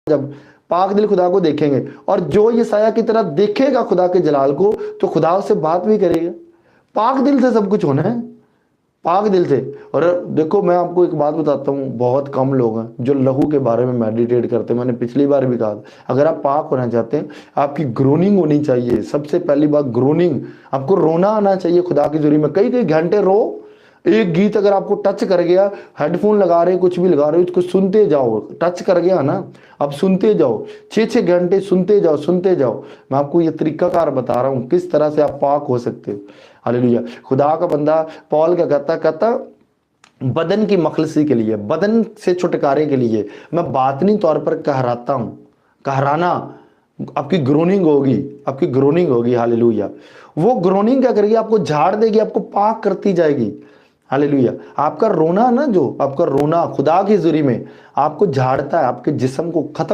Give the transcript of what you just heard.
जब पाक दिल खुदा को देखेंगे, और जो यसाया की तरह देखेगा खुदा के जलाल को तो खुदा उससे बात भी करेगा। पाक दिल से सब कुछ होना है, पाक दिल से। और देखो मैं आपको एक बात बताता हूँ, बहुत कम लोग हैं जो लहू के बारे में मेडिटेट करते हैं। मैंने पिछली बार भी कहा था, अगर आप पाक होना चाहते हैं आपकी ग्रोनिंग होनी चाहिए। सबसे पहली बात ग्रोनिंग, आपको रोना आना चाहिए खुदा की जुरी में, कई कई घंटे रो। एक गीत अगर आपको टच कर गया, हेडफोन लगा रहे कुछ भी लगा रहे हो, उसको सुनते जाओ, टच कर गया ना, अब सुनते जाओ, 6-6 घंटे सुनते जाओ सुनते जाओ। मैं आपको ये तरीकाकार बता रहा हूँ किस तरह से आप पाक हो सकते हो। हालेलुया। खुदा का बंदा पौल क्या कहता बदन की मखलसी के लिए, बदन से छुटकारे के लिए मैं बातनी तौर पर कहराता हूं। कहराना, आपकी ग्रोनिंग होगी, आपकी ग्रोनिंग होगी। हालेलुया। वो ग्रोनिंग क्या करेगी, आपको झाड़ देगी, आपको पाक करती जाएगी। हालेलुया। आपका रोना ना, जो आपका रोना खुदा की जुरी में आपको झाड़ता है, आपके जिस्म को खत्म